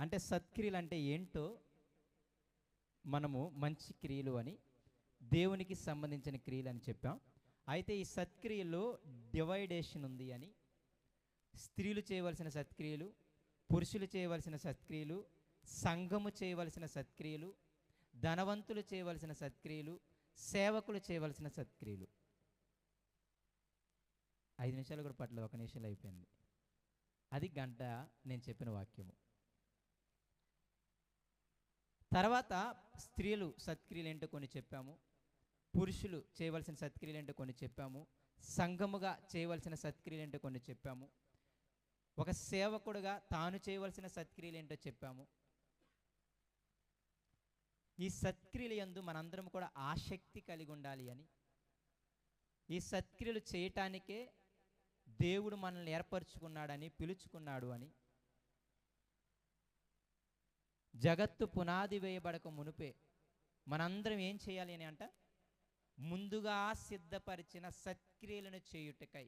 అంటే సత్క్రియలు అంటే ఏంటో మనము మంచి క్రియలు అని, దేవునికి సంబంధించిన క్రియలు అని చెప్పాం. అయితే ఈ సత్క్రియలో డివైడేషన్ ఉంది అని, స్త్రీలు చేయవలసిన సత్క్రియలు, పురుషులు చేయవలసిన సత్క్రియలు, సంఘము చేయవలసిన సత్క్రియలు, ధనవంతులు చేయవలసిన సత్క్రియలు, సేవకులు చేయవలసిన సత్క్రియలు. 5 నిమిషాలు కూడా పట్టలేదు, 1 నిమిషంలో అయిపోయింది. అది గంట నేను చెప్పిన వాక్యము. తర్వాత స్త్రీలు సత్క్రియలు ఏంటో కొన్ని చెప్పాము, పురుషులు చేయవలసిన సత్క్రియలు ఏంటో కొన్ని చెప్పాము, సంఘముగా చేయవలసిన సత్క్రియలు ఏంటో కొన్ని చెప్పాము, ఒక సేవకుడుగా తాను చేయవలసిన సత్క్రియలు ఏంటో చెప్పాము. ఈ సత్క్రియలు యందు మనందరం కూడా ఆసక్తి కలిగి ఉండాలి అని, ఈ సత్క్రియలు చేయటానికే దేవుడు మనల్ని ఏర్పరచుకున్నాడని, పిలుచుకున్నాడు అని, జగత్తు పునాది వేయబడక మునుపే మనందరం ఏం చేయాలి అని అంట, ముందుగా సిద్ధపరిచిన సత్క్రియలను చేయుటకై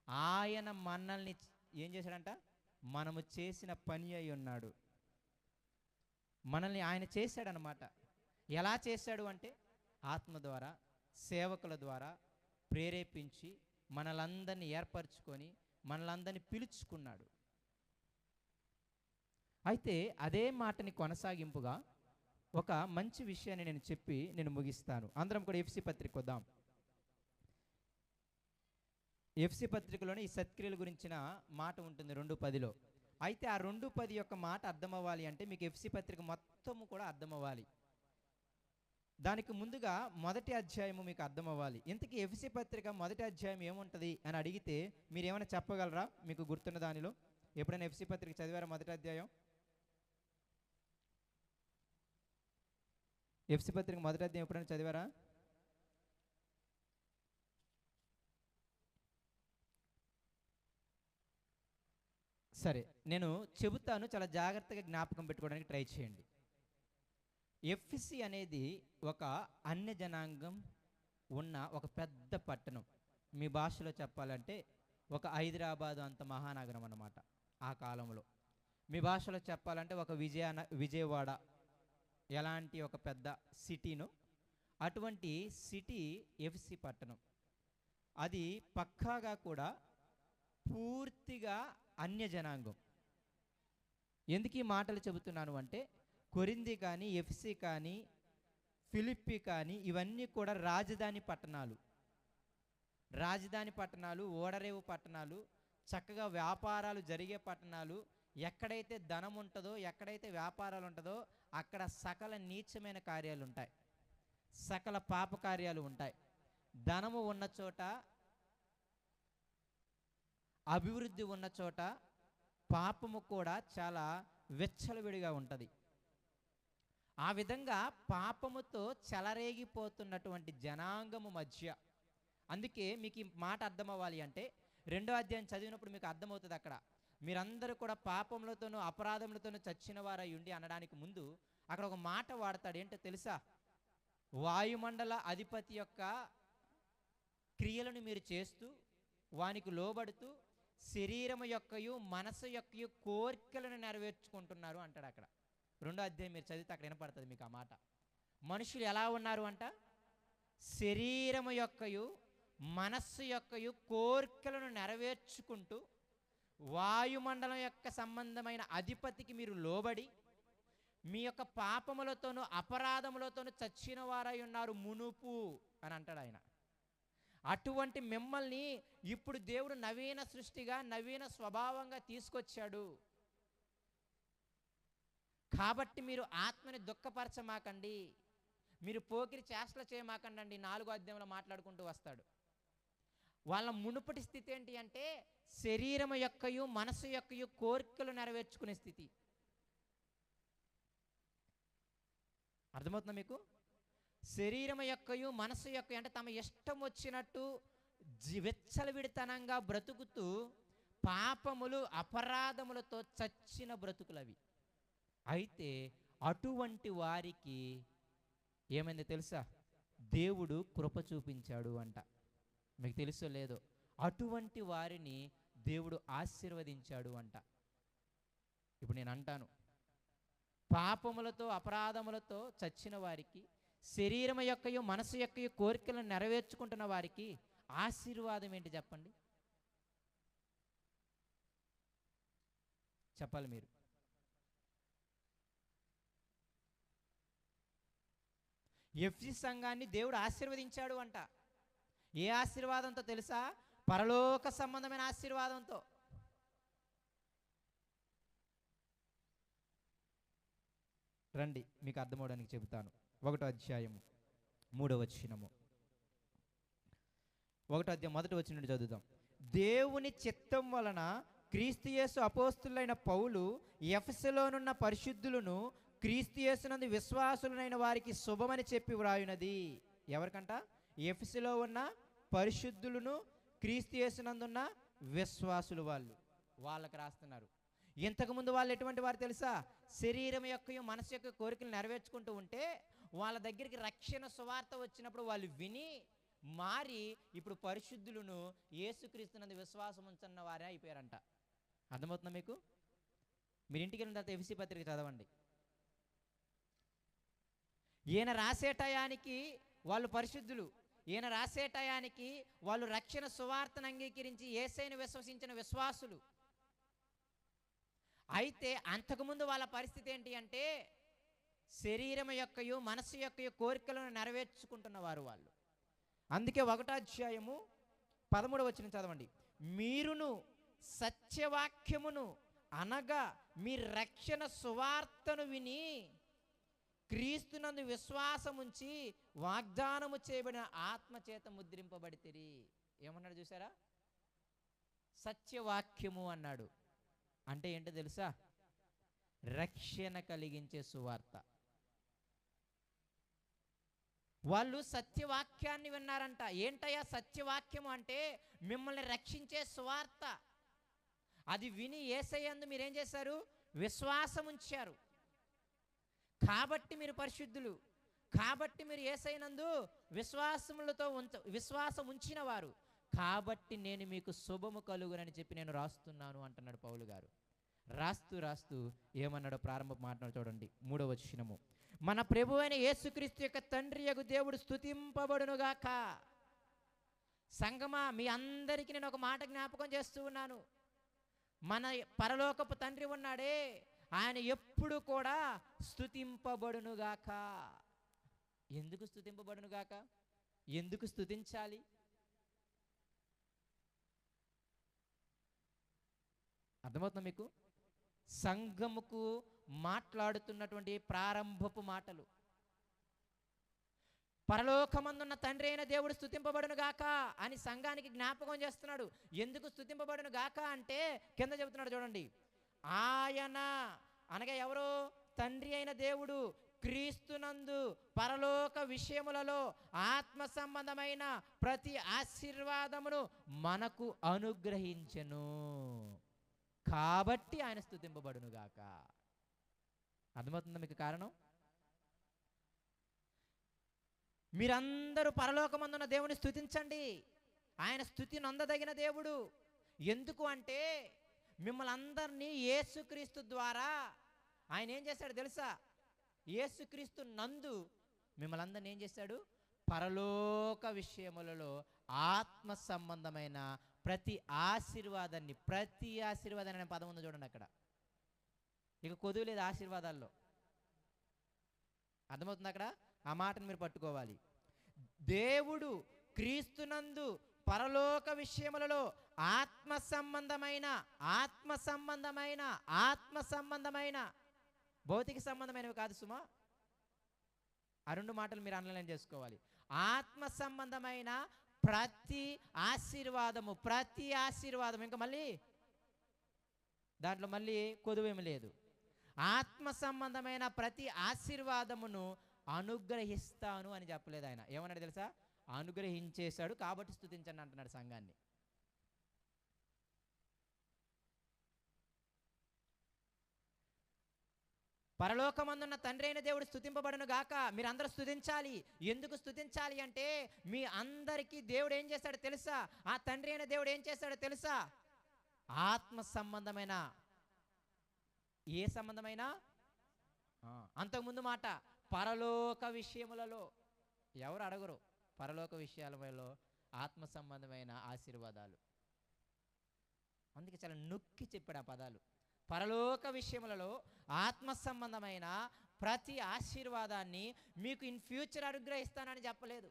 ఆయన మనల్ని ఏం చేశాడంట, మనము చేసిన పని అయి ఉన్నాడు. మనల్ని ఆయన చేశాడనమాట. ఎలా చేశాడు అంటే ఆత్మ ద్వారా, సేవకుల ద్వారా ప్రేరేపించి మనలందరినీ ఏర్పరచుకొని మనలందరినీ పిలుచుకున్నాడు. అయితే అదే మాటని కొనసాగింపుగా ఒక మంచి విషయాన్ని నేను చెప్పి నేను ముగిస్తాను. అందరం కూడా ఎఫ్సి పత్రిక వద్దాం. ఎఫ్సి పత్రికలోనే ఈ సత్క్రియల గురించిన మాట ఉంటుంది 2:10లో. అయితే ఆ 2:10 యొక్క మాట అర్థం అవ్వాలి అంటే మీకు ఎఫ్సి పత్రిక మొత్తము కూడా అర్థం అవ్వాలి. దానికి ముందుగా మొదటి అధ్యాయము మీకు అర్థం అవ్వాలి. ఇంతకీ ఎఫ్సి పత్రిక మొదటి అధ్యాయం ఏముంటుంది అని అడిగితే మీరు ఏమైనా చెప్పగలరా? మీకు గుర్తున్న దానిలో ఎప్పుడైనా ఎఫ్సి పత్రిక చదివారా? మొదటి అధ్యాయం ఎఫ్సి పత్రిక మొదటి అధ్యాయం ఎప్పుడైనా చదివారా? సరే, నేను చెబుతాను, చాలా జాగ్రత్తగా జ్ఞాపకం పెట్టుకోవడానికి ట్రై చేయండి. ఎఫ్సి అనేది ఒక అన్య జనాంగం ఉన్న ఒక పెద్ద పట్టణం. మీ భాషలో చెప్పాలంటే ఒక హైదరాబాదు అంత మహానగరం అన్నమాట ఆ కాలంలో. మీ భాషలో చెప్పాలంటే ఒక విజయవాడ ఎలాంటి ఒక పెద్ద సిటీను, అటువంటి సిటీ ఎఫ్సి పట్టణం. అది పక్కాగా కూడా పూర్తిగా అన్య జనాంగం. ఎందుకు ఈ మాటలు చెబుతున్నాను అంటే కొరింథీ కానీ, ఎఫ్సి కానీ, ఫిలిప్పి కానీ ఇవన్నీ కూడా రాజధాని పట్టణాలు. రాజధాని పట్టణాలు, ఓడరేవు పట్టణాలు, చక్కగా వ్యాపారాలు జరిగే పట్టణాలు. ఎక్కడైతే ధనం ఉంటుందో, ఎక్కడైతే వ్యాపారాలు ఉంటుందో అక్కడ సకల నీచమైన కార్యాలు ఉంటాయి, సకల పాప కార్యాలు ఉంటాయి. ధనము ఉన్న చోట, అభివృద్ధి ఉన్న చోట పాపము కూడా చాలా విచ్చలవిడిగా ఉంటుంది. ఆ విధంగా పాపముతో చెలరేగిపోతున్నటువంటి జనాంగము మధ్య, అందుకే మీకు ఈ మాట అర్థం అవ్వాలి అంటే 2వ అధ్యాయం చదివినప్పుడు మీకు అర్థమవుతుంది. అక్కడ మీరందరూ కూడా పాపములతోనూ అపరాధములతోనూ చచ్చిన వారై ఉండి అనడానికి ముందు అక్కడ ఒక మాట వాడతాడు. ఏంటో తెలుసా? వాయుమండల అధిపతి యొక్క క్రియలను మీరు చేస్తూ, వానికి లోబడుతూ, శరీరము యొక్కయు మనసు యొక్కయు కోరికలను నెరవేర్చుకుంటున్నారు అంటాడు. అక్కడ 2వ అధ్యాయం మీరు చదివితే అక్కడ వినపడుతుంది మీకు ఆ మాట. మనుషులు ఎలా ఉన్నారు అంట? శరీరము యొక్కయు మనస్సు యొక్కయు కోరికలను నెరవేర్చుకుంటూ, వాయుమండలం యొక్క సంబంధమైన అధిపతికి మీరు లోబడి, మీ యొక్క పాపములతోనూ అపరాధములతోనూ చచ్చిన వారై ఉన్నారు మునుపు అని అంటాడు ఆయన. అటువంటి మిమ్మల్ని ఇప్పుడు దేవుడు నవీన సృష్టిగా, నవీన స్వభావంగా తీసుకొచ్చాడు. కాబట్టి మీరు ఆత్మని దుఃఖపరచమాకండి, మీరు పోకిరి చేష్టలు చేయమాకండి అండి 4వ అధ్యాయంలో మాట్లాడుకుంటూ వస్తాడు. వాళ్ళ మునుపటి స్థితి ఏంటి అంటే శరీరము యొక్కయు మనసు యొక్కయు కోరికలు నెరవేర్చుకునే స్థితి. అర్థమవుతుందా మీకు? శరీరము యొక్కయు మనసు యొక్క అంటే తమ ఇష్టం వచ్చినట్టు విచ్చలవిడితనంగా బ్రతుకుతూ పాపములు అపరాధములతో చచ్చిన బ్రతుకులవి. అయితే అటువంటి వారికి ఏమైందో తెలుసా? దేవుడు కృప చూపించాడు అంట. మీకు తెలుసో లేదో, అటువంటి వారిని దేవుడు ఆశీర్వదించాడు అంట. ఇప్పుడు నేను అంటాను, పాపములతో అపరాధములతో చచ్చిన వారికి, శరీరం యొక్కయు మనసు యొక్కయు కోరికలను నెరవేర్చుకుంటున్న వారికి ఆశీర్వాదం ఏంటి చెప్పండి? చెప్పాలి మీరు. ఎఫ్సి సంఘాన్ని దేవుడు ఆశీర్వదించాడు అంట. ఏ ఆశీర్వాదంతో తెలుసా? పరలోక సంబంధమైన ఆశీర్వాదంతో. రండి మీకు అర్థమవడానికి చెబుతాను. 1వ అధ్యాయము 3వ వచనము. 1వ అధ్యాయం 1వ వచనం నుండి చదువుదాం. దేవుని చిత్తం వలన క్రీస్తు యేసు అపోస్తులైన పౌలు ఎఫెసులోనున్న పరిశుద్ధులను క్రీస్తు యేసునందు విశ్వాసులైన వారికి శుభమని చెప్పి వ్రాయునది. ఎవరికంట? ఎఫెసులో ఉన్న పరిశుద్ధులను క్రీస్తు యేసునందున్న విశ్వాసులు వాళ్ళకి రాస్తున్నారు. ఇంతకుముందు వాళ్ళు ఎటువంటి వారు తెలుసా? శరీరం యొక్క మనసు యొక్క కోరికలు నెరవేర్చుకుంటూ ఉంటే వాళ్ళ దగ్గరికి రక్షణ సువార్త వచ్చినప్పుడు వాళ్ళు విని మారి ఇప్పుడు పరిశుద్ధులను యేసుక్రీస్తునందు విశ్వాసం ఉంచున్న వారే అయిపోయారంట. అర్థమవుతుందా మీకు? మీరు ఇంటికి వెళ్ళిన తర్వాత ఎఫెసీ పత్రిక చదవండి. ఈయన రాసే టయానికి వాళ్ళు పరిశుద్ధులు, ఈయన రాసే టయానికి వాళ్ళు రక్షణ సువార్తను అంగీకరించి యేసయ్యను విశ్వసించిన విశ్వాసులు. అయితే అంతకుముందు వాళ్ళ పరిస్థితి ఏంటి అంటే శరీరం యొక్కయు మనసు యొక్కయు కోరికలను నెరవేర్చుకుంటున్నవారు వాళ్ళు. అందుకే 1వ అధ్యాయము 13వ వచనం చదవండి. మీరును సత్యవాక్యమును అనగా మీ రక్షణ సువార్తను విని క్రీస్తునందు విశ్వాసముంచి వాగ్దానము చేయబడిన ఆత్మచేత ముద్రింపబడితిరి. ఏమన్నాడు చూసారా? సత్యవాక్యము అన్నాడు. అంటే ఏంటో తెలుసా? రక్షణ కలిగించే సువార్త. వాళ్ళు సత్యవాక్యాన్ని విన్నారంట. ఏంటయ్యా సత్యవాక్యము అంటే? మిమ్మల్ని రక్షించే సువార్త. అది విని యేసయ్యందు మీరేం చేశారు? విశ్వాసం ఉంచారు. కాబట్టి మీరు పరిశుద్ధులు, కాబట్టి మీరు యేసయ్యనందు విశ్వాసం ఉంచిన వారు, కాబట్టి నేను మీకు శుభము కలుగునని చెప్పి నేను రాస్తున్నాను అంటున్నాడు పౌలు గారు. రాస్తూ రాస్తూ ఏమన్నాడో ప్రారంభ మాటను చూడండి. 3వ వచనము. మన ప్రభువైన యేసుక్రీస్తు యొక్క తండ్రి యగు దేవుడు స్తుతింపబడునుగాక. సంగమా, మీ అందరికీ నేను ఒక మాట జ్ఞాపకం చేస్తూ ఉన్నాను. మన పరలోకపు తండ్రి ఉన్నాడే, ఆయన ఎప్పుడు కూడా స్తుతింపబడునుగాక. ఎందుకు స్తుతింపబడునుగాక? ఎందుకు స్తుతించాలి? అర్థమవుతుందా మీకు? సంఘముకు మాట్లాడుతున్నటువంటి ప్రారంభపు మాటలు. పరలోకమందున్న తండ్రి అయిన దేవుడు స్తుతింపబడును గాక అని సంఘానికి జ్ఞాపకం చేస్తున్నాడు. ఎందుకు స్తుతింపబడును గాక అంటే కింద చెబుతున్నాడు చూడండి. ఆయన అనగా ఎవరు? తండ్రి అయిన దేవుడు క్రీస్తునందు పరలోక విషయములలో ఆత్మ సంబంధమైన ప్రతి ఆశీర్వాదమును మనకు అనుగ్రహించెను, కాబట్టి ఆయన స్తుతింపబడును గాక. అర్థమవుతుందా మీకు కారణం? మీరందరూ పరలోకమందున్న దేవుని స్తుతించండి. ఆయన స్తుతి నొందదగిన దేవుడు. ఎందుకు అంటే మిమ్మల్ని అందరినీ యేసుక్రీస్తు ద్వారా ఆయన ఏం చేశాడు తెలుసా? యేసుక్రీస్తు నందు మిమ్మల్ని అందరినీ ఏం చేశాడు? పరలోక విషయములలో ఆత్మ సంబంధమైన ప్రతి ఆశీర్వాదాన్ని అనే పదం ఉంది చూడండి అక్కడ. ఇక కొదువు లేదు ఆశీర్వాదాల్లో. అర్థమవుతుంది అక్కడ? ఆ మాటను మీరు పట్టుకోవాలి. దేవుడు క్రీస్తునందు పరలోక విషయములలో ఆత్మ సంబంధమైన భౌతిక సంబంధమైనవి కాదు సుమా. ఆ రెండు మాటలు మీరు అండర్లైన్ చేసుకోవాలి. ఆత్మ సంబంధమైన ప్రతి ఆశీర్వాదము ఇంకా మళ్ళీ దాంట్లో మళ్ళీ కొదువేమి లేదు. ఆత్మ సంబంధమైన ప్రతి ఆశీర్వాదమును అనుగ్రహిస్తాను అని చెప్పలేదు ఆయన. ఏమన్నాడు తెలుసా? అనుగ్రహించేశాడు కాబట్టి స్తుతించండి అంటున్నాడు సంఘాన్ని. పరలోకమందున్న తండ్రి అయిన దేవుడు స్తుతింపబడును గాక. మీరందరూ స్తుతించాలి. ఎందుకు స్తుతించాలి అంటే మీ అందరికీ దేవుడు ఏం చేశాడో తెలుసా? ఆ తండ్రి అయిన దేవుడు ఏం చేశాడో తెలుసా? ఆత్మ సంబంధమైన ఏ సంబంధమైన అంతకుముందు మాట పరలోక విషయములలో. ఎవరు అడగరు పరలోక విషయాలలో ఆత్మ సంబంధమైన ఆశీర్వాదాలు. అందుకే చాలా నొక్కి చెప్పాడు ఆ పదాలు. పరలోక విషయములలో ఆత్మ సంబంధమైన ప్రతి ఆశీర్వాదాన్ని మీకు ఇన్ ఫ్యూచర్ అనుగ్రహిస్తానని చెప్పలేదు.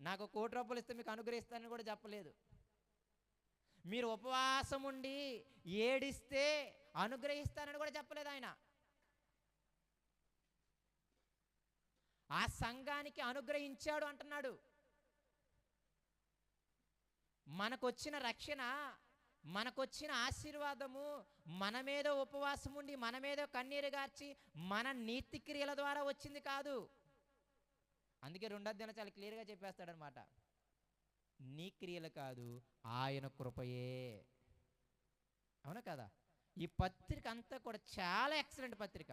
నాకు ₹1,00,00,000 ఇస్తే మీకు అనుగ్రహిస్తానని కూడా చెప్పలేదు. మీరు ఉపవాసం ఉండి ఏడిస్తే అనుగ్రహిస్తానని కూడా చెప్పలేదు ఆయన. ఆ సంఘానికి అనుగ్రహించాడు అంటున్నాడు. మనకొచ్చిన రక్షణ, మనకొచ్చిన ఆశీర్వాదము మన మీద ఉపవాసం ఉండి మన మీద కన్నీరు గార్చి మన నీతి క్రియల ద్వారా వచ్చింది కాదు. అందుకే 2వ అధ్యాయంలో చాలా క్లియర్గా చెప్పేస్తాడనమాట. నీ క్రియలు కాదు, ఆయన కృపయే. అవునా కదా? ఈ పత్రిక అంతా కూడా చాలా ఎక్సలెంట్ పత్రిక.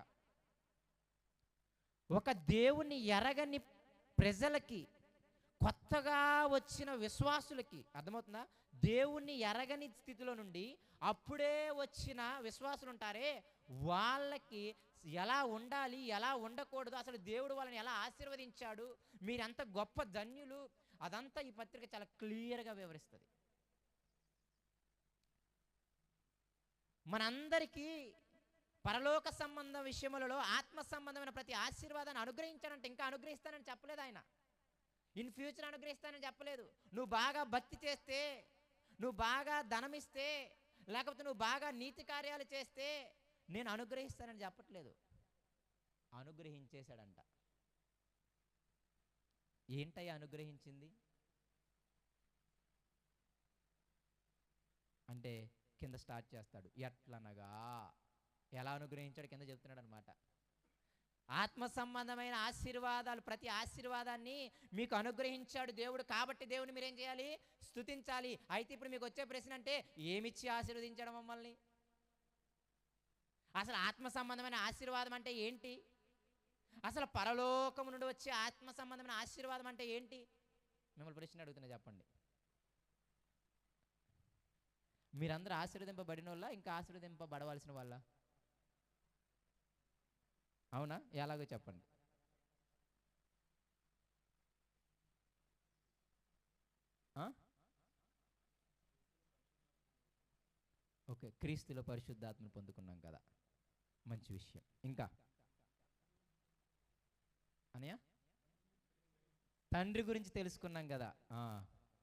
ఒక దేవుని ఎరగని ప్రజలకి, కొత్తగా వచ్చిన విశ్వాసులకి, అర్థమవుతుందా? దేవుణ్ణి ఎరగని స్థితిలో నుండి అప్పుడే వచ్చిన విశ్వాసులు ఉంటారే, వాళ్ళకి ఎలా ఉండాలి, ఎలా ఉండకూడదు, అసలు దేవుడు వాళ్ళని ఎలా ఆశీర్వదించాడు, మీరెంత గొప్ప ధన్యులు, అదంతా ఈ పత్రిక చాలా క్లియర్గా వివరిస్తుంది. మనందరికీ పరలోక సంబంధ విషయములలో ఆత్మ సంబంధమైన ప్రతి ఆశీర్వాదాన్ని అనుగ్రహించాడంటే ఇంకా అనుగ్రహిస్తానని చెప్పలేదు ఆయన. ఇన్ ఫ్యూచర్ అనుగ్రహిస్తానని చెప్పలేదు. నువ్వు బాగా భక్తి చేస్తే, నువ్వు బాగా ధనమిస్తే, లేకపోతే నువ్వు బాగా నీతి కార్యాలు చేస్తే నేను అనుగ్రహిస్తానని చెప్పట్లేదు. అనుగ్రహించేశాడంట. ఏంటయ్యా అనుగ్రహించింది అంటే కింద స్టార్ట్ చేస్తాడు. ఎట్లనగా, ఎలా అనుగ్రహించాడు కింద చెప్తున్నాడు అనమాట. ఆత్మ సంబంధమైన ఆశీర్వాదాలు, ప్రతి ఆశీర్వాదాన్ని మీకు అనుగ్రహించాడు దేవుడు. కాబట్టి దేవుని మీరేం చేయాలి? స్తుతించాలి. అయితే ఇప్పుడు మీకు వచ్చే ప్రశ్న అంటే, ఏమిచ్చి ఆశీర్వదించడం మమ్మల్ని? అసలు ఆత్మ సంబంధమైన ఆశీర్వాదం అంటే ఏంటి? అసలు పరలోకము నుండి వచ్చే ఆత్మ సంబంధమైన ఆశీర్వాదం అంటే ఏంటి? మిమ్మల్ని ప్రశ్న అడుగుతున్నా, చెప్పండి. మీరందరూ ఆశీర్వదింపబడిన వాళ్ళ, ఇంకా ఆశీర్వదింపబడవలసిన వాళ్ళ? అవునా? ఎలాగో చెప్పండి. ఓకే, క్రీస్తులో పరిశుద్ధాత్మను పొందుకున్నాం కదా, మంచి విషయం. ఇంకా అనయ్య తండ్రి గురించి తెలుసుకున్నాం కదా,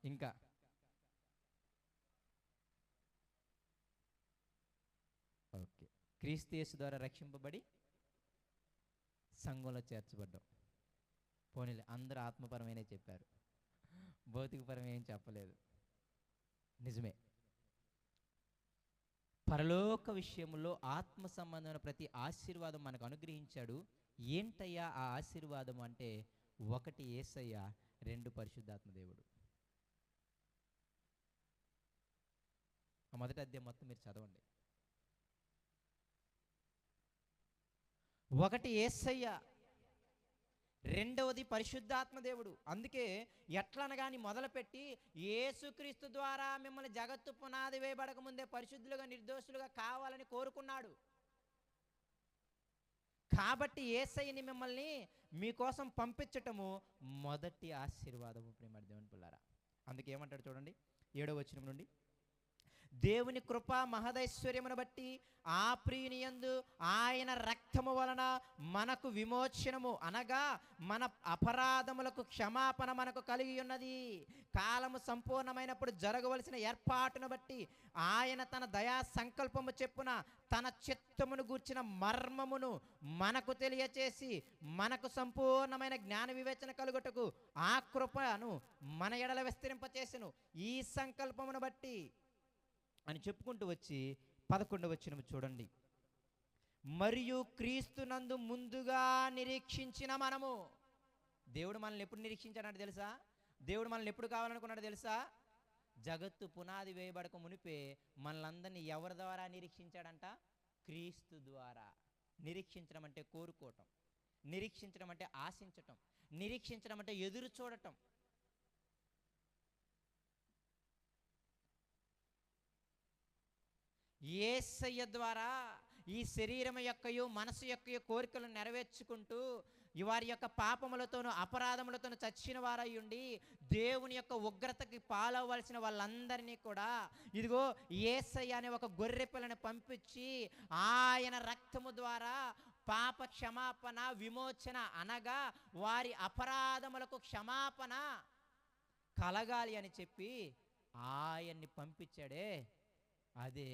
ఇంకా ఓకే, క్రీస్తు యేసు ద్వారా రక్షింపబడి సంఘంలో చేర్చబడ్డాం. పోనీలే, అందరూ ఆత్మపరమైనే చెప్పారు, భౌతికపరమైన ఏం చెప్పలేదు. నిజమే, పరలోక విషయంలో ఆత్మ సంబంధమైన ప్రతి ఆశీర్వాదం మనకు అనుగ్రహించాడు. ఏంటయ్యా ఆ ఆశీర్వాదం అంటే, 1 యేసయ్య, 2 పరిశుద్ధాత్మ దేవుడు. ఆ మొదటి అధ్యాయం మొత్తం మీరు చదవండి. 1 యేసయ్య, 2వది పరిశుద్ధాత్మ దేవుడు. అందుకే ఎట్లనగాని మొదలుపెట్టి యేసుక్రీస్తు ద్వారా మిమ్మల్ని జగత్తు పునాది వేయబడక ముందే పరిశుద్ధులుగా, నిర్దోషులుగా కావాలని కోరుకున్నాడు. కాబట్టి యేసయ్యని మిమ్మల్ని మీకోసం పంపించటము మొదటి ఆశీర్వాదము. ప్రేమ దేవుని పిల్లారా, అందుకే ఏమంటాడు చూడండి 7వ వచనం నుండి, దేవుని కృప మహదైశ్వర్యమును బట్టి ఆ ప్రియుని యందు ఆయన రక్తము వలన మనకు విమోచనము, అనగా మన అపరాధములకు క్షమాపణ మనకు కలిగి ఉన్నది. కాలము సంపూర్ణమైనప్పుడు జరగవలసిన ఏర్పాటును బట్టి ఆయన తన దయా సంకల్పము చెప్పున తన చిత్తమును గూర్చిన మర్మమును మనకు తెలియచేసి, మనకు సంపూర్ణమైన జ్ఞాన వివేచన కలుగుటకు ఆ కృపను మన ఎడల విస్తరింపచేసెను. ఈ సంకల్పమును బట్టి అని చెప్పుకుంటూ వచ్చి 11వ వచనం చూడండి, మరియు క్రీస్తునందు ముందుగా నిరీక్షించిన మనము. దేవుడు మనల్ని ఎప్పుడు నిరీక్షించాడంటే తెలుసా? దేవుడు మనల్ని ఎప్పుడు కావాలనుకున్నాడో తెలుసా? జగత్తు పునాది వేయబడక మునిపే మనలందరినీ ఎవరి ద్వారా నిరీక్షించాడంట? క్రీస్తు ద్వారా. నిరీక్షించడం అంటే కోరుకోవటం, నిరీక్షించడం అంటే ఆశించటం, నిరీక్షించడం అంటే ఎదురు చూడటం. యేసయ్య ద్వారా ఈ శరీరం యొక్కయు మనసు యొక్కయు కోరికలను నెరవేర్చుకుంటూ వారి యొక్క పాపములతోనూ అపరాధములతోనూ చచ్చిన వారై ఉండి దేవుని యొక్క ఉగ్రతకి పాలవలసిన వాళ్ళందరినీ కూడా ఇదిగో యేసయ్య అనే ఒక గొర్రె పిల్లని పంపించి ఆయన రక్తము ద్వారా పాప క్షమాపణ విమోచన అనగా వారి అపరాధములకు క్షమాపణ కలగాలి అని చెప్పి ఆయన్ని పంపించాడే, అదే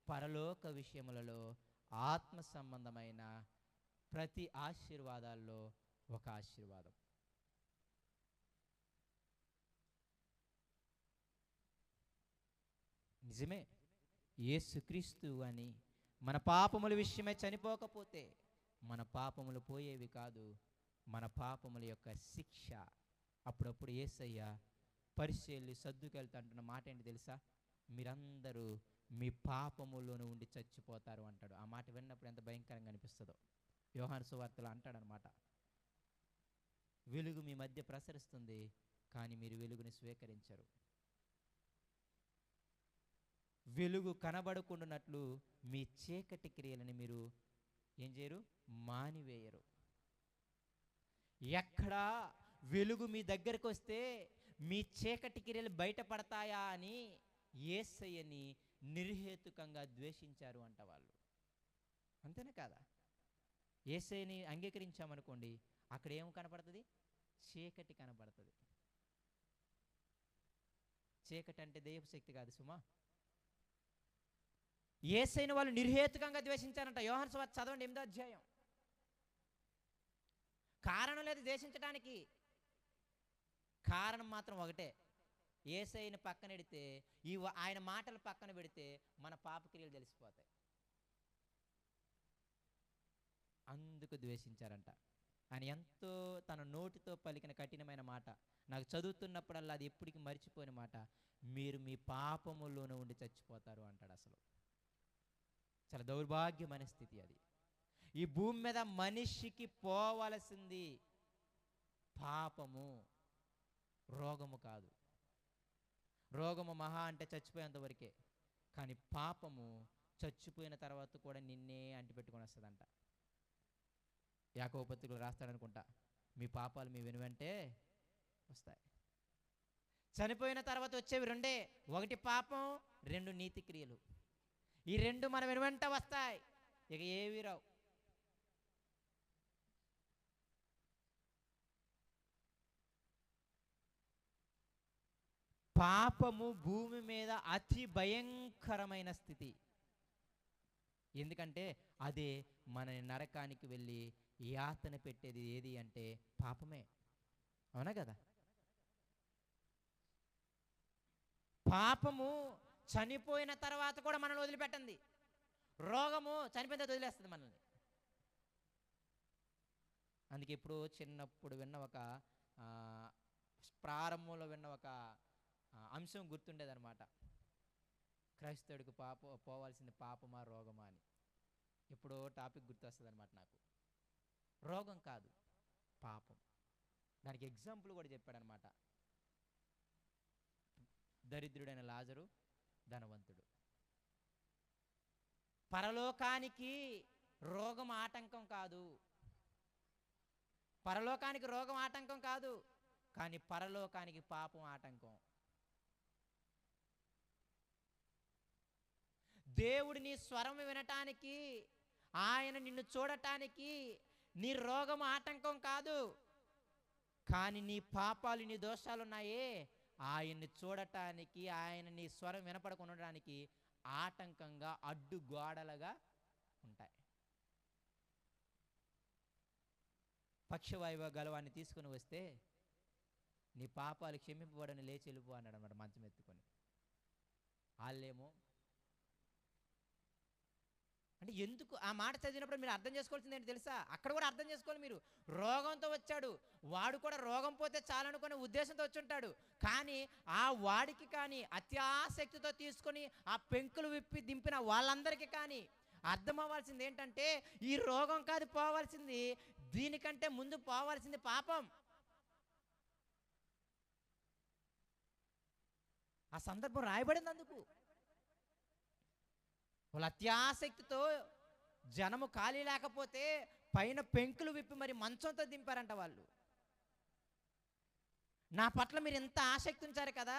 పరలోక విషయములలో ఆత్మ సంబంధమైన ప్రతి ఆశీర్వాదాల్లో ఒక ఆశీర్వాదం. నిజమే, యేసుక్రీస్తు అని మన పాపముల విషయమై చనిపోకపోతే మన పాపములు పోయేవి కాదు, మన పాపముల యొక్క శిక్ష. అప్పుడప్పుడు యేసయ్య పరిశీలి సద్దుకెళ్తా అంటున్న మాట ఏంటి తెలుసా? మీరందరూ మీ పాపములోనే ఉండి చచ్చిపోతారు అంటాడు. ఆ మాట విన్నప్పుడు ఎంత భయంకరంగా అనిపిస్తుందో. యోహాను సువార్తలో అంటాడనమాట, వెలుగు మీ మధ్య ప్రసరిస్తుంది కానీ మీరు వెలుగుని స్వీకరించరు. వెలుగు కనబడకుండానట్లు మీ చీకటి క్రియలని మీరు ఏం చేయరు? మానివేయరు. ఎక్కడా వెలుగు మీ దగ్గరకు వస్తే మీ చీకటి క్రియలు బయటపడతాయా అని యేసయ్యని నిర్హేతుకంగా ద్వేషించారు అంట వాళ్ళు. అంతేనా కాదా? యేసయ్యని అంగీకరించామనుకోండి, అక్కడ ఏం కనపడుతుంది? చీకటి కనపడుతుంది. చీకటి అంటే దైవపు శక్తి కాదు సుమా. యేసయ్యని వాళ్ళు నిర్హేతుకంగా ద్వేషించారంట. యోహాను సువార్త చదవండి 8వ అధ్యాయం. కారణం లేదు ద్వేషించడానికి, కారణం మాత్రం ఒకటే. యేసయ్యని పక్కన పెడితే, ఆయన మాటలు పక్కన పెడితే మన పాపక్రియలు తెలిసిపోతాయి. అందుకు ద్వేషించారంట. ఆయన ఎంతో తన నోటితో పలికిన కఠినమైన మాట, నాకు చదువుతున్నప్పుడల్లా అది ఎప్పటికీ మర్చిపోయిన మాట, మీరు మీ పాపములోనే ఉండి చచ్చిపోతారు అంటాడు. అసలు చాలా దౌర్భాగ్యమైన స్థితి అది. ఈ భూమి మీద మనిషికి పోవలసింది పాపము, రోగము కాదు. రోగము మహా అంటే చచ్చిపోయేంత వరకే, కానీ పాపము చచ్చిపోయిన తర్వాత కూడా నిన్నే అంటిపెట్టుకొని వస్తుందంట. యాకోబు పత్రికలో రాస్తాడనుకుంటా, మీ పాపాలు మీ వెనువెంటే వస్తాయి. చనిపోయిన తర్వాత వచ్చేవి రెండే, ఒకటి పాపం, రెండు నీతి క్రియలు. ఈ రెండు మన వెనువెంట వస్తాయి, ఇక ఏవి రావు. పాపము భూమి మీద అతి భయంకరమైన స్థితి. ఎందుకంటే అదే మన నరకానికి వెళ్ళి యాతన పెట్టేది ఏది అంటే పాపమే. అవునా కదా? పాపము చనిపోయిన తర్వాత కూడా మనల్ని వదిలిపెట్టండి. రోగము చనిపోయిన తర్వాత వదిలేస్తుంది మనల్ని. అందుకే ఇప్పుడు చిన్నప్పుడు విన్న ఒక ప్రారంభంలో విన్న ఒక అంశం గుర్తుండేదన్నమాట. క్రైస్తవుడికి పోవాల్సింది పాపమా రోగమా అని. ఇప్పుడు టాపిక్ గుర్తొస్తుంది అనమాట నాకు. రోగం కాదు, పాపం. దానికి ఎగ్జాంపుల్ కూడా చెప్పాడనమాట. దరిద్రుడైన లాజరు, ధనవంతుడు. పరలోకానికి రోగం ఆటంకం కాదు, పరలోకానికి రోగం ఆటంకం కాదు, కానీ పరలోకానికి పాపం ఆటంకం. దేవుడు నీ స్వరం వినటానికి, ఆయన నిన్ను చూడటానికి నీ రోగం ఆటంకం కాదు, కానీ నీ పాపాలు నీ దోషాలు ఉన్నాయే ఆయన్ని చూడటానికి, ఆయన నీ స్వరం వినపడకుండా ఉండడానికి ఆటంకంగా అడ్డు గోడలుగా ఉంటాయి. పక్షవాయువు గలవాన్ని తీసుకుని వస్తే నీ పాపాలు క్షమింపబడని లేచి వెళ్ళిపో అన్నాడు అన్నమాట మంచం ఎత్తుకొని. వాళ్ళేమో అంటే ఎందుకు ఆ మాట చదివినప్పుడు మీరు అర్థం చేసుకోవాల్సింది ఏంటి తెలుసా? అక్కడ కూడా అర్థం చేసుకోవాలి మీరు. రోగంతో వచ్చాడు వాడు, కూడా రోగం పోతే చాలనుకునే ఉద్దేశంతో వచ్చి ఉంటాడు. కానీ ఆ వాడికి కానీ అత్యాసక్తితో తీసుకొని ఆ పెంకులు విప్పి దింపిన వాళ్ళందరికీ కానీ అర్థం అవ్వాల్సింది ఏంటంటే, ఈ రోగం కాదు పోవాల్సింది, దీనికంటే ముందు పోవాల్సింది పాపం. ఆ సందర్భం రాయబడింది అందుకు. వాళ్ళు అత్యాసక్తితో జనము ఖాళీ లేకపోతే పైన పెంకులు విప్పి మరి మంచంతో దింపారంట వాళ్ళు. నా పట్ల మీరు ఎంత ఆసక్తి ఉంచారు కదా,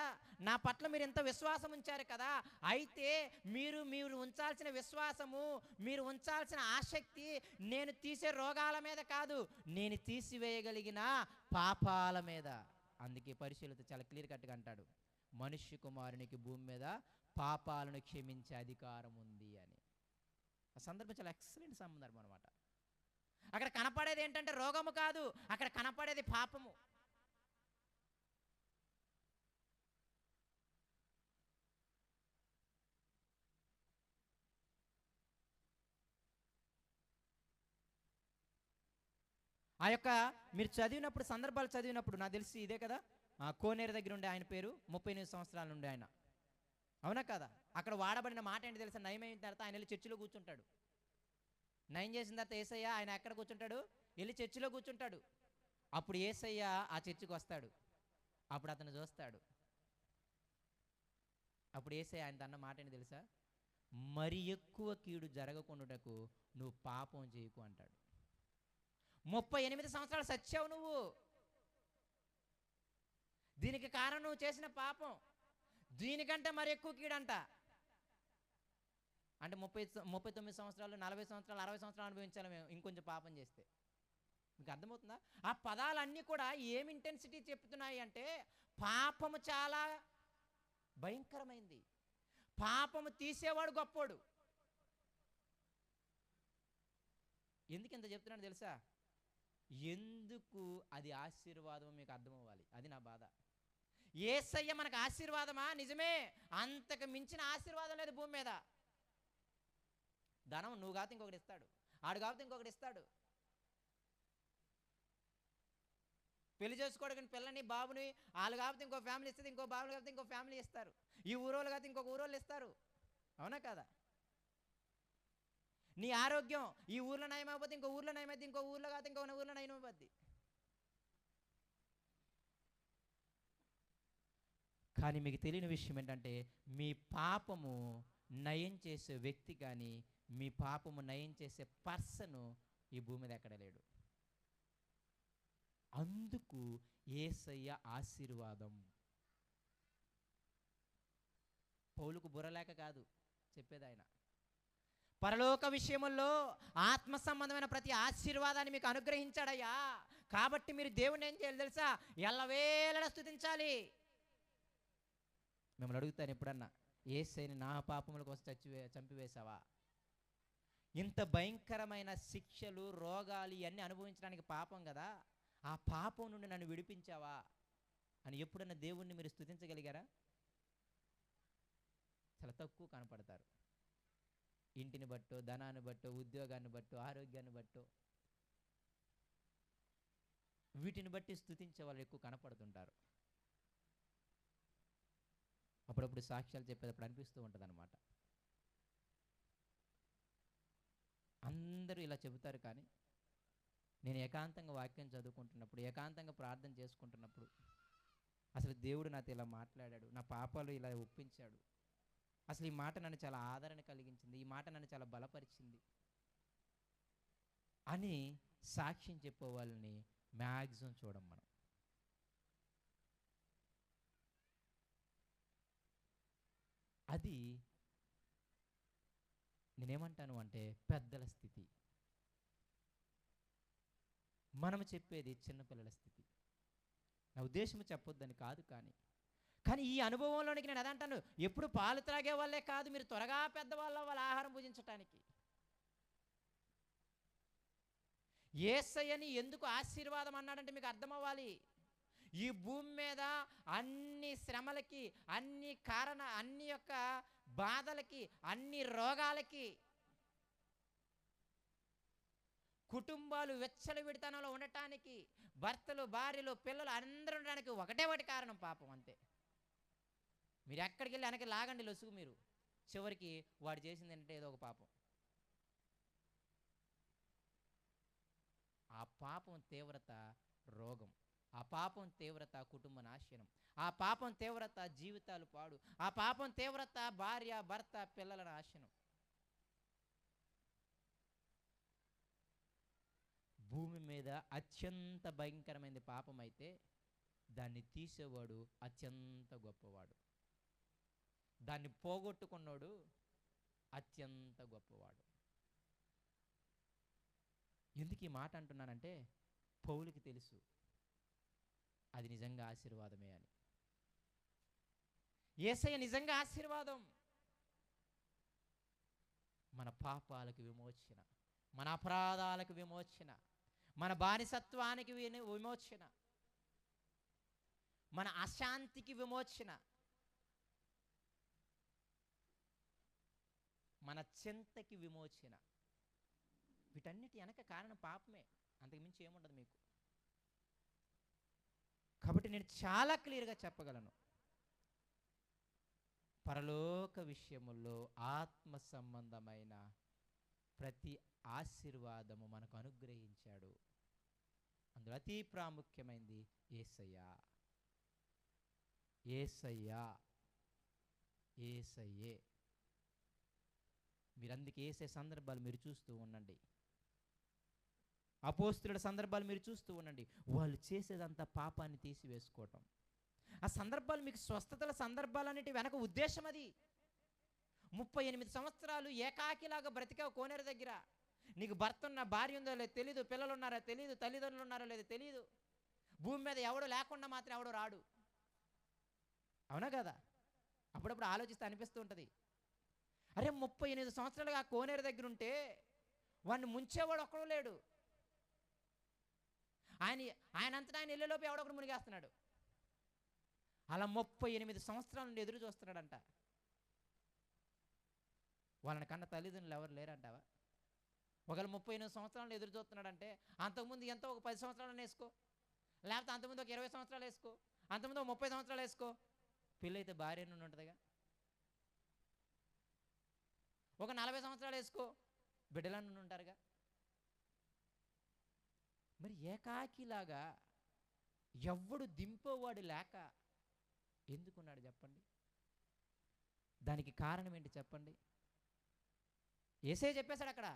నా పట్ల మీరు ఎంత విశ్వాసం ఉంచారు కదా, అయితే మీరు మీరు ఉంచాల్సిన విశ్వాసము, మీరు ఉంచాల్సిన ఆసక్తి నేను తీసే రోగాల మీద కాదు, నేను తీసివేయగలిగిన పాపాల మీద. అందుకే పరిశీలిత చాలా క్లియర్ కట్గా అంటాడు, మనుష్య కుమారునికి భూమి మీద పాపాలను క్షమించే అధికారం ఉంది అని. ఆ సందర్భం చాలా ఎక్సలెంట్ సందర్భం అనమాట. అక్కడ కనపడేది ఏంటంటే రోగము కాదు, అక్కడ కనపడేది పాపము. ఆ యొక్క మీరు చదివినప్పుడు, సందర్భాలు చదివినప్పుడు నాకు తెలిసి ఇదే కదా, కోనేరు దగ్గర ఉండే ఆయన పేరు 38 సంవత్సరాల నుండి ఆయన, అవునా కదా? అక్కడ వాడబడిన మాట ఏంటి తెలుసా, నయం అయిన తర్వాత ఆయన వెళ్ళి చర్చిలో కూర్చుంటాడు. నయం చేసిన తర్వాత యేసయ్య ఆయన ఎక్కడ కూర్చుంటాడు, వెళ్ళి చర్చిలో కూర్చుంటాడు. అప్పుడు యేసయ్య ఆ చర్చికి వస్తాడు, అప్పుడు అతను చూస్తాడు. అప్పుడు యేసయ్య ఆయన అన్న మాట ఏంటి తెలుసా, మరి ఎక్కువ కీడు జరగకుండాటకు నువ్వు పాపం చేయకు అంటాడు. 38 సంవత్సరాలు సచ్చావు నువ్వు, దీనికి కారణం నువ్వు చేసిన పాపం, దీనికంటే మరి ఎక్కువ కీడంట. అంటే 39 సంవత్సరాలు, 40 సంవత్సరాలు, 60 సంవత్సరాలు అనుభవించాలి మేము ఇంకొంచెం పాపం చేస్తే. మీకు అర్థమవుతుందా? ఆ పదాలన్నీ కూడా ఏమి ఇంటెన్సిటీ చెప్తున్నాయి అంటే, పాపము చాలా భయంకరమైంది, పాపము తీసేవాడు గొప్పోడు. ఎందుకు ఇంత చెప్తున్నాను తెలుసా, ఎందుకు అది ఆశీర్వాదం మీకు అర్థమవ్వాలి, అది నా బాధ. యేసయ్య మనకు ఆశీర్వాదమా? నిజమే, అంతకు మించిన ఆశీర్వాదం లేదు భూమి మీద. ధనం నువ్వు కాకపోతే ఇంకొకటి ఇస్తాడు, ఆడు కాకపోతే ఇంకొకటి ఇస్తాడు. పెళ్లి చేసుకోవడానికి పిల్లని బాబుని వాళ్ళు కాకపోతే ఇంకో ఫ్యామిలీ ఇస్తుంది, ఇంకో బాబుని కాకపోతే ఇంకో ఫ్యామిలీ ఇస్తారు, ఈ ఊరోళ్ళు కాకపోతే ఇంకొక ఊరోళ్ళు ఇస్తారు, అవునా కదా? నీ ఆరోగ్యం ఈ ఊర్లో నయమైపోతే ఇంకో ఊర్లో నయమైతే, ఇంకో ఊర్లో కాకపోతే ఇంకో ఊర్లో నయమైపోద్ది. కానీ మీకు తెలియని విషయం ఏంటంటే, మీ పాపము నయం చేసే వ్యక్తి కానీ, మీ పాపము నయం చేసే పర్సన్ ఈ భూమి మీద ఎక్కడ లేడు. అందుకు యేసయ్య ఆశీర్వాదం. పౌలుకు బుర్రలేక కాదు చెప్పేది ఆయన, పరలోక విషయముల్లో ఆత్మ సంబంధమైన ప్రతి ఆశీర్వాదాన్ని మీకు అనుగ్రహించాడయ్యా. కాబట్టి మీరు దేవుని ఏం చేయాలి తెలుసా, ఎల్లవేళలా స్తుతించాలి. మిమ్మల్ని అడుగుతాను ఎప్పుడన్నా, యేసయ్యని నా పాపముల కోసం చంపివేశావా? ఇంత భయంకరమైన శిక్షలు, రోగాలు ఇవన్నీ అనుభవించడానికి పాపం కదా, ఆ పాపం నుండి నన్ను విడిపించావా అని ఎప్పుడన్నా దేవుణ్ణి మీరు స్తుతించగలిగారా? చాలా తక్కువ కనపడతారు. ఇంటిని బట్టో, ధనాన్ని బట్టో, ఉద్యోగాన్ని బట్టో, ఆరోగ్యాన్ని బట్టో, వీటిని బట్టి స్తుతించే వాళ్ళు ఎక్కువ కనపడుతుంటారు. అప్పుడప్పుడు సాక్ష్యాలు చెప్పేటప్పుడు అనిపిస్తూ ఉంటుంది అనమాట, అందరూ ఇలా చెబుతారు కానీ నేను ఏకాంతంగా వాక్యం చదువుకుంటున్నప్పుడు, ఏకాంతంగా ప్రార్థన చేసుకుంటున్నప్పుడు, అసలు దేవుడు నాతో ఇలా మాట్లాడాడు, నా పాపాలు ఇలా ఒప్పించాడు, అసలు ఈ మాట నన్ను చాలా ఆదరణ కలిగించింది, ఈ మాట నన్ను చాలా బలపరిచింది అని సాక్ష్యం చెప్పే వాళ్ళని మ్యాక్సిమం చూడం మనం. అది నేనేమంటాను అంటే పెద్దల స్థితి, మనం చెప్పేది చిన్నపిల్లల స్థితి. నా ఉద్దేశం చెప్పొద్దని కాదు, కానీ ఈ అనుభవంలోనికి నేను అదంటాను, ఎప్పుడు పాలు త్రాగే వాళ్ళే కాదు, మీరు త్వరగా పెద్దవాళ్ళ వాళ్ళ ఆహారం భుజించటానికి. యేసయ్యని ఎందుకు ఆశీర్వాదం అన్నాడంటే మీకు అర్థం అవ్వాలి. ఈ భూమి మీద అన్ని శ్రమలకి, అన్ని యొక్క బాధలకి, అన్ని రోగాలకి, కుటుంబాలు విచ్చలవిడితనంలో ఉండటానికి, భర్తలు, భార్యలు, పిల్లలు అందరూ ఉండడానికి ఒకటే ఒకటి కారణం, పాపం, అంతే. మీరు ఎక్కడికి వెళ్ళి వెనక్కి లాగండి లొసుగు, మీరు చివరికి వాడు చేసింది ఏంటంటే ఏదో ఒక పాపం. ఆ పాపం తీవ్రత రోగం, ఆ పాపం తీవ్రత కుటుంబ నాశనం, ఆ పాపం తీవ్రత జీవితాలు పాడు, ఆ పాపం తీవ్రత భార్య, భర్త, పిల్లల నాశనం. మీద అత్యంత భయంకరమైన పాపం అయితే దాన్ని తీసేవాడు అత్యంత గొప్పవాడు, దాన్ని పోగొట్టుకున్నాడు అత్యంత గొప్పవాడు. ఎందుకు ఈ మాట అంటున్నానంటే పౌలుకి తెలుసు అది నిజంగా ఆశీర్వాదమే అని. యేసయ్య నిజంగా ఆశీర్వాదం. మన పాపాలకు విమోచన, మన అపరాధాలకు విమోచన, మన బానిసత్వానికి విమోచన, మన అశాంతికి విమోచన, మన చింతకి విమోచన. వీటన్నిటి వెనక కారణం పాపమే, అంతకుమించి ఏముండదు మీకు. కాబట్టి నేను చాలా క్లియర్గా చెప్పగలను, పరలోక విషయముల్లో ఆత్మ సంబంధమైన ప్రతి ఆశీర్వాదము మనకు అనుగ్రహించాడు. అందులో అతి ప్రాముఖ్యమైనది యేసయ్య. యేసయ్య యేసయ్యే. మీరు అందుకే యేసే సందర్భాలు మీరు చూస్తూ ఉండండి, అపోస్తుల సందర్భాలు మీరు చూస్తూ ఉండండి. వాళ్ళు చేసేదంతా పాపాన్ని తీసివేసుకోవటం. ఆ సందర్భాలు మీకు స్వస్థతల సందర్భాలన్నిటి వెనక ఉద్దేశం అది. 38 సంవత్సరాలు ఏకాకిలాగా బ్రతికావు కోనేరు దగ్గర. నీకు భర్త ఉన్న, భార్య ఉందో లేదో తెలీదు, పిల్లలు ఉన్నారో తెలీదు, తల్లిదండ్రులు ఉన్నారో లేదో తెలీదు. భూమి మీద ఎవడు లేకుండా మాత్రం ఎవడు రాడు, అవునా కదా? అప్పుడప్పుడు ఆలోచిస్తే అనిపిస్తూ ఉంటుంది, అరే 38 సంవత్సరాలుగా కోనేరు దగ్గర ఉంటే వాడిని ముంచేవాడు ఒక్కడూ లేడు. ఆయనంతటా ఆయన ఇళ్ళలోపు ఎవడొకడు మునిగేస్తున్నాడు. అలా 38 సంవత్సరాల నుండి ఎదురు చూస్తున్నాడంట. వాళ్ళని కన్న తల్లిదండ్రులు ఎవరు లేరంటావా? ఒకవేళ 38 సంవత్సరాలు ఎదురు చూస్తున్నాడంటే అంతకుముందు ఎంతో ఒక 10 సంవత్సరాలు వేసుకో, లేకపోతే అంతకుముందు ఒక 20 సంవత్సరాలు వేసుకో, అంతకుముందు ఒక 30 సంవత్సరాలు వేసుకో. పెళ్ళైతే భార్య నుండి ఉంటుందిగా. ఒక 40 సంవత్సరాలు వేసుకో, బిడ్డల నుండి ఉంటారుగా. మరి ఏకాకిలాగా ఎవ్వడు దింపేవాడు లేక ఎందుకున్నాడు చెప్పండి? దానికి కారణం ఏంటి చెప్పండి? యేసయ్య చెప్పేశాడు అక్కడ,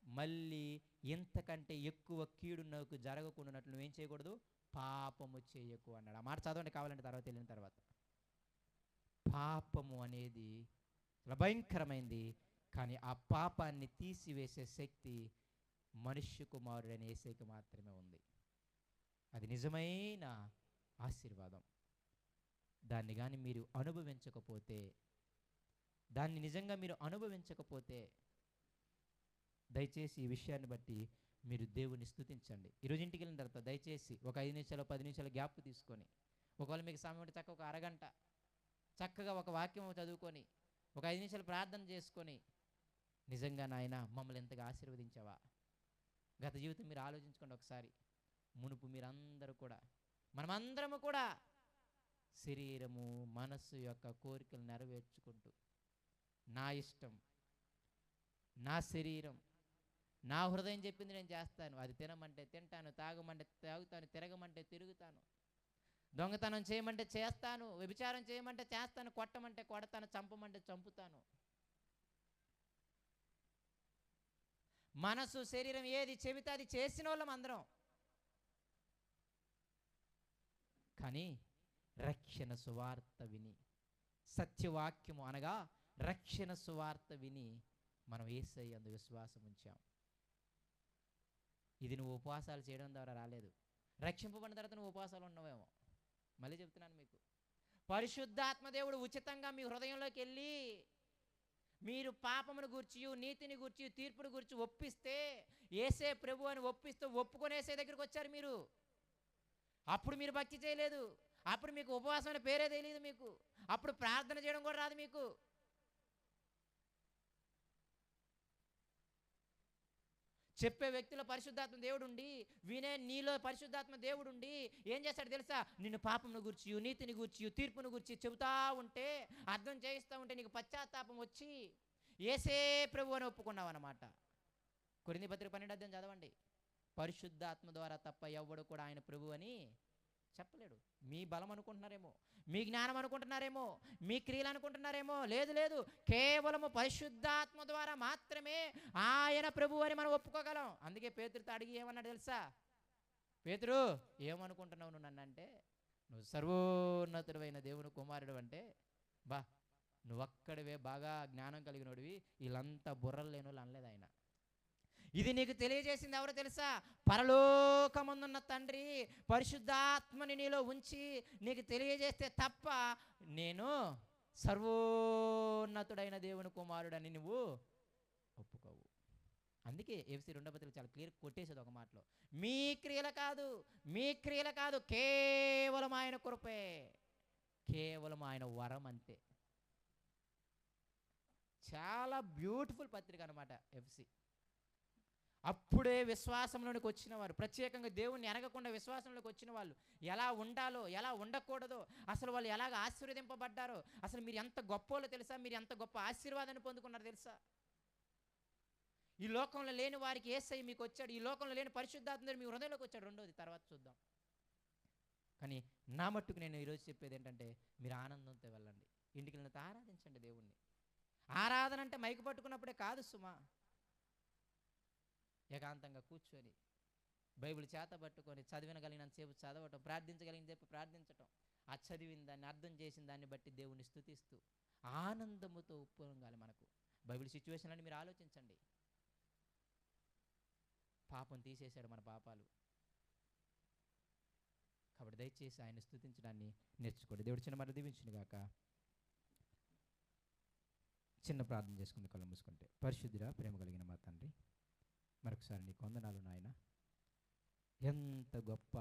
మళ్ళీ ఇంతకంటే ఎక్కువ కీడు నాకు జరగకుండానట్లు నువ్వేం చేయకూడదు, పాపము చేయకు అన్నాడు. ఆ మాట చదవండి కావాలంటే తర్వాత వెళ్ళిన తర్వాత. పాపము అనేది చాలా భయంకరమైంది, కానీ ఆ పాపాన్ని తీసివేసే శక్తి మనుష్య కుమారుడైన యేసయ్యకు మాత్రమే ఉంది. అది నిజమైన ఆశీర్వాదం. దాన్ని కానీ మీరు అనుభవించకపోతే, దాన్ని నిజంగా మీరు అనుభవించకపోతే, దయచేసి ఈ విషయాన్ని బట్టి మీరు దేవుని స్తుతించండి. ఈరోజు ఇంటికి వెళ్ళిన తర్వాత దయచేసి ఒక 5 నిమిషాలు 10 నిమిషాలు గ్యాప్ తీసుకొని, ఒకవేళ మీకు సమయం ఉంటే చక్కగా ఒక అరగంట చక్కగా ఒక వాక్యం చదువుకొని, ఒక 5 నిమిషాలు ప్రార్థన చేసుకొని, నిజంగా నాయన మమ్మల్ని ఎంతగా ఆశీర్వదించావా. గత జీవితం మీరు ఆలోచించుకోండి ఒకసారి. మునుపు మీరందరూ కూడా, మనమందరము కూడా శరీరము మనస్సు యొక్క కోరికలు నెరవేర్చుకుంటూ, నా ఇష్టం, నా శరీరం, నా హృదయం చెప్పింది నేను చేస్తాను, అది తినమంటే తింటాను, తాగమంటే తాగుతాను, తిరగమంటే తిరుగుతాను, దొంగతనం చేయమంటే చేస్తాను, వ్యభిచారం చేయమంటే చేస్తాను, కొట్టమంటే కొడతాను, చంపమంటే చంపుతాను. మనసు శరీరం ఏది చెబితే అది చేసిన వాళ్ళం అందరం. కానీ రక్షణ సువార్త విని, సత్యవాక్యము అనగా రక్షణ సువార్త విని మనం యేసయ్య యందు విశ్వాసం ఉంచాం. ఇది నువ్వు ఉపవాసాలు చేయడం ద్వారా రాలేదు. రక్షింపబడిన తర్వాత నువ్వు ఉపవాసాలు ఉండవేమో. మళ్ళీ చెప్తున్నాను మీకు, పరిశుద్ధాత్మ దేవుడు ఉచితంగా మీ హృదయంలోకి వెళ్ళి మీరు పాపమును గూర్చి, నీతిని గూర్చి, తీర్పును గూర్చి ఒప్పిస్తే, యేసే ప్రభు అని ఒప్పిస్తూ ఒప్పుకొనేసే దగ్గరికి వచ్చారు మీరు. అప్పుడు మీరు భక్తి చేయలేదు, అప్పుడు మీకు ఉపవాసం అనే పేరే తెలియదు మీకు, అప్పుడు ప్రార్థన చేయడం కూడా రాదు మీకు. చెప్పే వ్యక్తిలో పరిశుద్ధాత్మ దేవుడు ఉండి, వినే నీలో పరిశుద్ధాత్మ దేవుడు ఉండి ఏం చేస్తాడు తెలుసా? నిన్ను పాపమును గూర్చి, నీతిని గూర్చి, తీర్పును గూర్చి చెబుతా ఉంటే, అర్థం చేయిస్తూ ఉంటే నీకు పశ్చాత్తాపం వచ్చి యేసే ప్రభు అని ఒప్పుకున్నావు అన్నమాట. కొరింథీ పత్రిక 12వ అధ్యాయం చదవండి. పరిశుద్ధాత్మ ద్వారా తప్ప ఎవ్వడు కూడా ఆయన ప్రభు అని చెప్పలేడు. మీ బలం అనుకుంటున్నారేమో, మీ జ్ఞానం అనుకుంటున్నారేమో, మీ క్రియలు అనుకుంటున్నారేమో. లేదు లేదు, కేవలము పరిశుద్ధాత్మ ద్వారా మాత్రమే ఆయన ప్రభు అని మనం ఒప్పుకోగలం. అందుకే పేతురుతో అడిగి ఏమన్నాడు తెలుసా? పేతురు, ఏమనుకుంటున్నావు నువ్వు నన్ను అంటే? నువ్వు సర్వోన్నతుడైన దేవుని కుమారుడు అంటే, బా నువ్వక్కడివే బాగా జ్ఞానం కలిగినోడివి, వీళ్ళంతా బుర్రలు లేని వాళ్ళు అనలేదు ఆయన. ఇది నీకు తెలియజేసింది ఎవరో తెలుసా? పరలోకమందున్న తండ్రి పరిశుద్ధాత్మని నీలో ఉంచి నీకు తెలియజేస్తే తప్ప నేను సర్వోన్నతుడైన దేవుని కుమారుడని నువ్వు ఒప్పుకోవు. అందుకే ఎఫ్సి 2 చాలా క్లియర్ కొట్టేసేది ఒక మాటలో, మీ క్రియలు కాదు, కేవలం ఆయన కృపే, కేవలం ఆయన వరం అంతే. చాలా బ్యూటిఫుల్ పత్రిక అనమాట ఎఫ్సి. అప్పుడే విశ్వాసంలోనికి వచ్చిన వారు, ప్రత్యేకంగా దేవుణ్ణి ఎరగకుండా విశ్వాసంలోకి వచ్చిన వాళ్ళు ఎలా ఉండాలో, ఎలా ఉండకూడదో, అసలు వాళ్ళు ఎలాగ ఆశీర్వదింపబడ్డారో, అసలు మీరు ఎంత గొప్పోలో తెలుసా? మీరు ఎంత గొప్ప ఆశీర్వాదాన్ని పొందుకున్నారో తెలుసా? ఈ లోకంలో లేని వారికి యేసయ్య మీకు వచ్చాడు, ఈ లోకంలో లేని పరిశుద్ధాత్మ మీ హృదయంలోకి వచ్చాడు. రెండోది తర్వాత చూద్దాం. కానీ నా మట్టుకు నేను ఈరోజు చెప్పేది ఏంటంటే, మీరు ఆనందంతో వెళ్ళండి, ఇంటికి వెళ్ళినంత ఆరాధించండి దేవుణ్ణి. ఆరాధన అంటే మైకు పట్టుకున్నప్పుడే కాదు సుమా, ఏకాంతంగా కూర్చొని బైబిల్ చేత పట్టుకొని చదివినగలిగినంతసేపు చదవటం, ప్రార్థించగలిగినంతసేపు ప్రార్థించటం, ఆ చదివిన దాన్ని అర్థం చేసిన దాన్ని బట్టి దేవుని స్తుతిస్తూ ఆనందముతో ఉప్పొంగాలి మనకు. బైబిల్ సిచ్యువేషన్ అని మీరు ఆలోచించండి. పాపం తీసేశాడు మన పాపాలు, కాబట్టి దయచేసి ఆయన స్తుతించడాన్ని నేర్చుకోండి. దేవుడు చిన్న మాట దీవించును గాక. చిన్న ప్రార్థన చేసుకుంది కళ్ళు మూసుకుంటే. పరిశుద్ధుడా, ప్రేమ కలిగిన మా తండ్రి, మరొకసారి నీకు వందనాలు నాయన. ఎంత గొప్ప